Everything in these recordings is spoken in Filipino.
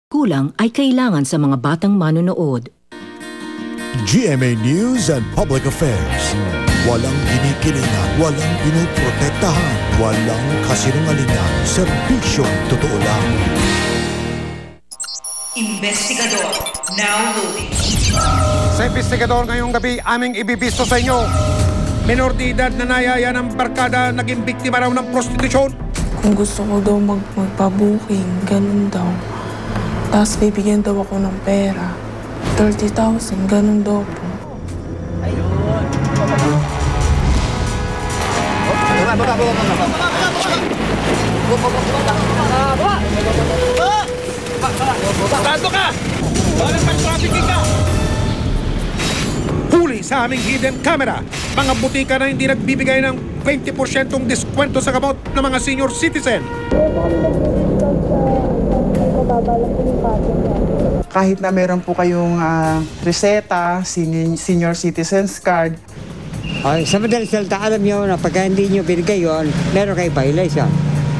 kulang ay kailangan sa mga batang manonood. GMA News and Public Affairs. Walang kinikilingan, walang pinoprotektahan, walang kasinungalingan, serbisyong totoo lang. Investigador, now loading. Sa Investigador ngayong gabi, aming ibibisto sa inyo. Menor de edad na nayaya ng barkada, naging biktima raw ng prostitusyon. Kung gusto ko daw magpa-booking, ganun daw. Tapos bibigyan daw ako ng pera. 30,000, ganun daw po. Tanto ka! Bakit pag-trafficking ka? Huli sa aming hidden camera. Mga butika na hindi nagbibigay ng 20% diskwento sa gamot ng mga senior citizen. Kahit na meron po kayong reseta, senior citizens card. Sa madaling salita, alam nyo na pagka hindi nyo binigay yun, meron kayo violation.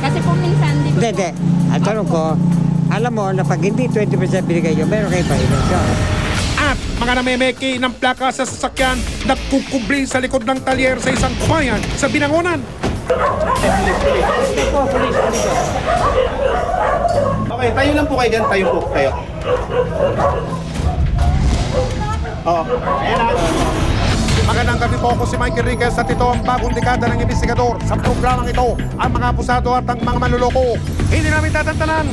Kasi po minsan, di ba? Hindi. Ang tanong ko, alam mo na pag hindi 20% binigay yun, meron kayo violation. At mga namemeki ng plaka sa sasakyan nagkukubli sa likod ng talyer sa isang bayan sa Binangonan. Okay, tayo lang po kayo dyan. Tayo po kayo. Oo. Ayan na. Magandang gabi po, ako si Mike Enriquez at ito ang bagong dekada ng Investigador. Sa programang ito, ang mga abusado at ang mga manluloko. Hindi namin tatantanan.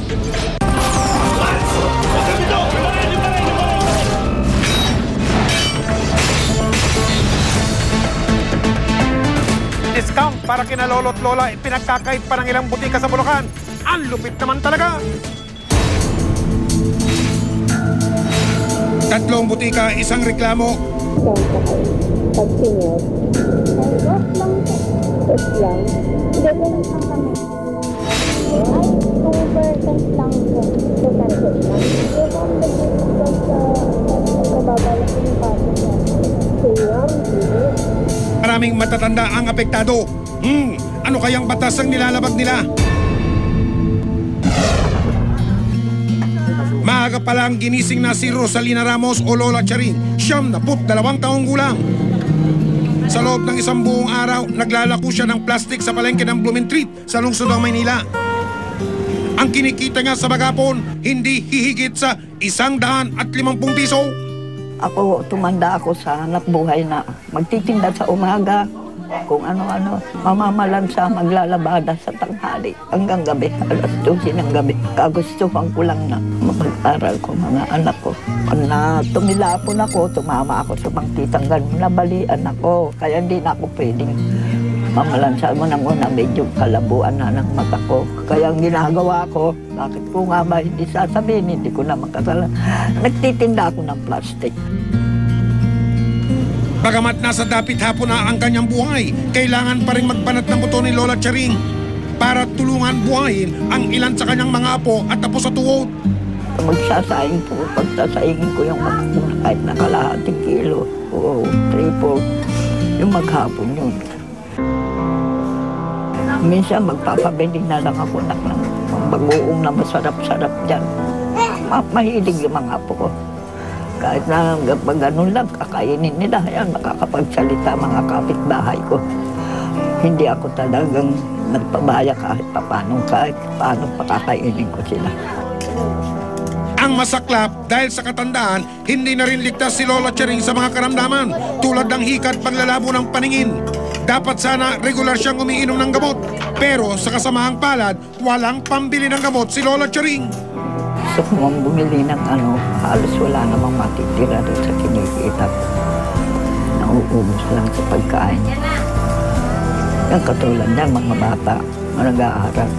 Discount para kina lolo't lola, pinagkakait pa ng ilang butika sa Bulacan. Ang lupit naman talaga. 3 butika, isang reklamo. Pag senior, off lang po. Off lang. Hindi ko lang kami. Ay, 2% lang po. So, target lang. Yung ang nag-discuss sa nagkababala ko yung pato niya. Maraming matatanda ang apektado. Ano kayang batas ang nilalabag nila? Maaga pa lang ginising na si Rosalina Ramos o Lola Charing, 72 taong gulang. Sa loob ng isang buong araw, naglalako siya ng plastik sa palengke ng Blumentritt sa lungsod ng Maynila. Ang kinikita niya sa bagapon, hindi hihigit sa 150 piso. Ako, tumanda ako sa hanap buhay na magtitinda sa umaga, kung ano-ano, mamamalansa, maglalabada sa tanghali hanggang gabi, alas 12 ng gabi. Kagustuhan ko lang na mag-aral ko mga anak ko. Na tumilapon ako, tumama ako sa bangkitang ganun, nabalian ako, kaya hindi na ako pwedeng mamalansa mo na muna, medyo kalabuan na ng mata ko. Kaya ang ginagawa ko, bakit ko nga ba hindi sasabihin, hindi ko na makasala. Nagtitinda ako ng plastic. Bagamat nasa dapit hapon na ang kanyang buhay, kailangan pa rin magbanat ng buto ni Lola Charing para tulungan buhayin ang ilan sa kanyang mga apo at apo sa tuhod. Magsasaing po, pagsasaingin ko yung magmuna kahit na kalahating kilo o 3-4, yung maghapon yun. Minsan magpapabili na lang ako ng bagoong na masarap-sarap dyan. Mahilig yung mga apo ko. Kahit na pag ganun lang, kakainin nila. Yan, makakapagsalita mga kapitbahay ko. Hindi ako talagang nagpabaya kahit paano pakakainin ko sila. Ang masaklap, dahil sa katandaan, hindi na rin ligtas si Lola Charing sa mga karamdaman, tulad ng hika at paglalabo ng paningin. Dapat sana regular siyang umiinom ng gamot. Pero sa kasamahang palad, walang pambili ng gamot si Lola Charing. Gusto ko mong bumili ng halos wala namang matitira doon sa kinikita. Nauubos lang sa pagkain. Yung katulad niyan, mga bata, nag-aaral.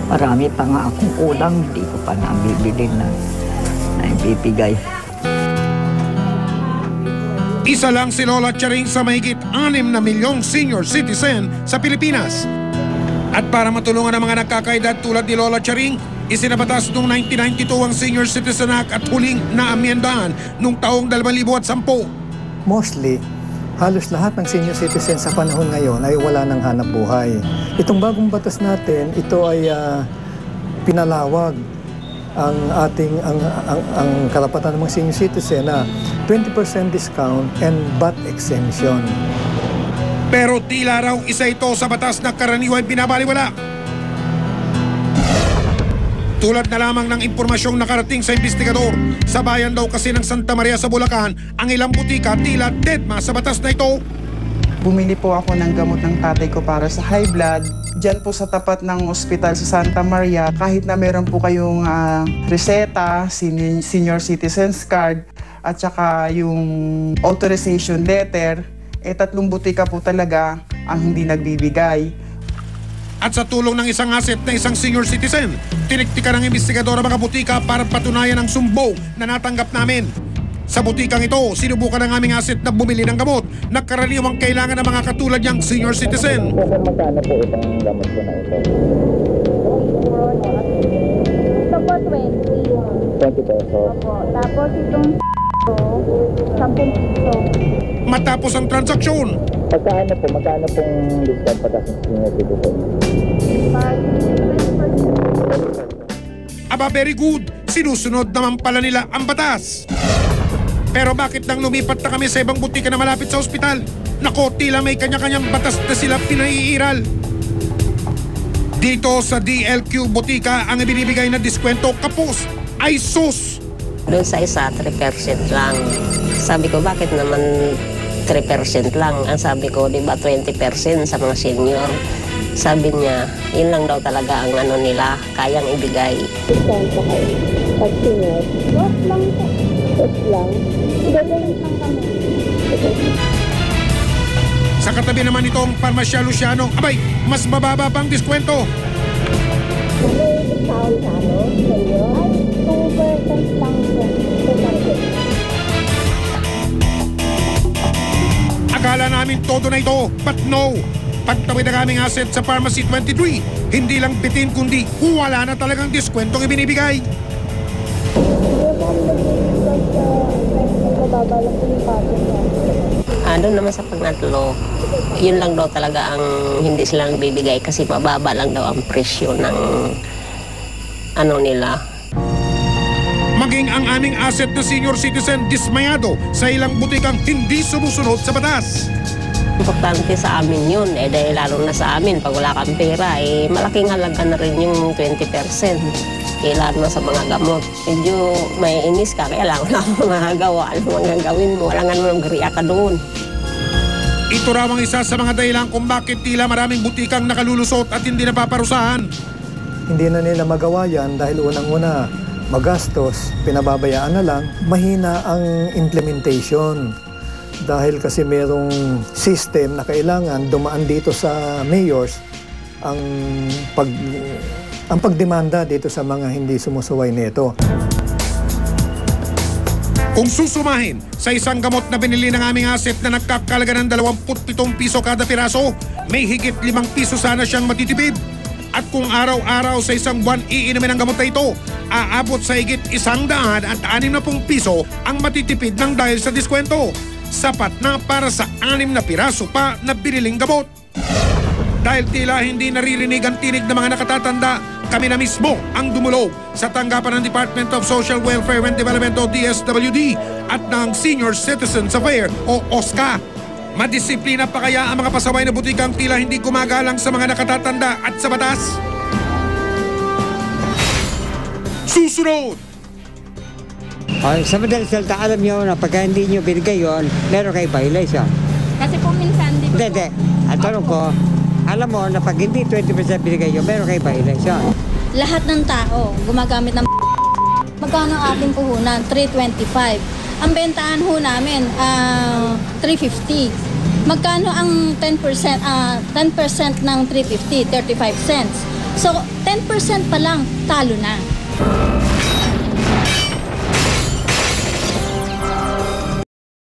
Marami pa nga akong ulang, hindi ko pa nabibili na ibibigay. Isa lang si Lola Charing sa mahigit 6 na milyong senior citizen sa Pilipinas. At para matulungan ang mga nagkakaedad tulad ni Lola Charing, isinabatas noong 1992 ang Senior Citizen Act at huling naamyendahan noong taong 2010. Mostly, halos lahat ng senior citizen sa panahon ngayon ay wala ng hanap buhay. Itong bagong batas natin, ito ay pinalawag ang karapatan ng mga senior citizen na 20% discount and VAT exemption. Pero tila raw isa ito sa batas na karaniwan binabaliwala. Tulad na lamang ng impormasyong nakarating sa investigador, sa bayan daw kasi ng Santa Maria sa Bulacan, ang ilang butika tila deadma sa batas na ito. Bumili po ako ng gamot ng tatay ko para sa high blood. Diyan po sa tapat ng ospital sa Santa Maria, kahit na meron po kayong reseta, senior citizens card, at saka yung authorization letter, 3 butika po talaga ang hindi nagbibigay. At sa tulong ng isang asset na isang senior citizen, tiniktikan ng investigador ang mga butika para patunayan ang sumbong na natanggap namin. Sa butikang ito, sinubukan ng aming asset na bumili ng gamot na karaniwang kailangan ng mga katulad niyang senior citizen. Magkano po itong gamot ko na ito? Ito po 20. 20 pesos. Opo. Tapos itong 10 piso. Matapos ang transaksyon, Magkano pong discount pagka sa senior citizen? aba very good, sinusunod naman pala nila ang batas. Pero bakit nang lumipat na kami sa ibang butika na malapit sa ospital? Nako, tila may kanya-kanyang batas na sila pinaiiral. Dito sa DLQ Butika, ang ibinibigay na diskwento kapos ay sus. Doon sa isa, 3% lang. Sabi ko, bakit naman 3% lang? Ang sabi ko, di ba 20% sa mga senior? Sabi niya, yun lang daw talaga ang ano nila, kayang ibigay. Discount po kayo. Pag senior, what lang po? What lang? Gagawin lang kami. Sa katabi naman itong Parmasya Luciano, abay, mas mababa pang diskwento. May discount sa ano? Senior? Ay, 2% lang po. Akala namin todo na ito, but no. Pagtawid ang aming asset sa Pharmacy 23, hindi lang bitin kundi wala na talagang diskwentong ibinibigay. Doon naman sa Pagnatlo, yun lang daw talaga ang hindi silang bibigay kasi mababa lang daw ang presyo ng ano nila. Maging ang aming asset na senior citizen dismayado sa ilang butikang hindi sumusunod sa batas. Importante sa amin yun, dahil lalo na sa amin, pag wala kang pera, malaking halaga na rin yung 20%. Lalo na sa mga gamot. Medyo may inis ka, kaya lang wala kang magagawa. Ano mang gagawin mo? Wala nga naman magriya ka doon. Ito raw ang isa sa mga dahilan kung bakit tila maraming butikang nakalulusot at hindi napaparusahan. Hindi na nila magawa yan dahil unang-una magastos, pinababayaan na lang, mahina ang implementation. Dahil kasi merong system na kailangan dumaan dito sa mayors ang pagdemanda dito sa mga hindi sumusuway nito. Kung susumahin sa isang gamot na binili ng aming asset na nagkakalaga ng 27 piso kada piraso, may higit 5 piso sana siyang matitipid. At kung araw-araw sa isang buwan iinumin ang gamot na ito, aabot sa higit 160 piso ang matitipid ng dahil sa diskwento. Sapat na para sa 6 na piraso pa na biniling gamot. Dahil tila hindi naririnig ang tinig ng mga nakatatanda, kami na mismo ang dumulog sa tanggapan ng Department of Social Welfare and Development o DSWD at ng Senior Citizens Affairs o OSCA. Madisiplina pa kaya ang mga pasaway na butikang tila hindi gumagalang sa mga nakatatanda at sa batas? Susunod! Sa madaling salita, alam nyo na pagka hindi nyo binigay yun, meron kayo violation. Kasi po minsan, di ba? Hindi. Ang tanong ko, alam mo na pag hindi 20% binigay yun, meron kayo violation. Lahat ng tao gumagamit ng magkano ang ating puhunan? 325. Ang bentahan ho namin, 350. Magkano ang 10%? 10% ng 350, 35 cents. So, 10% pa lang, talo na.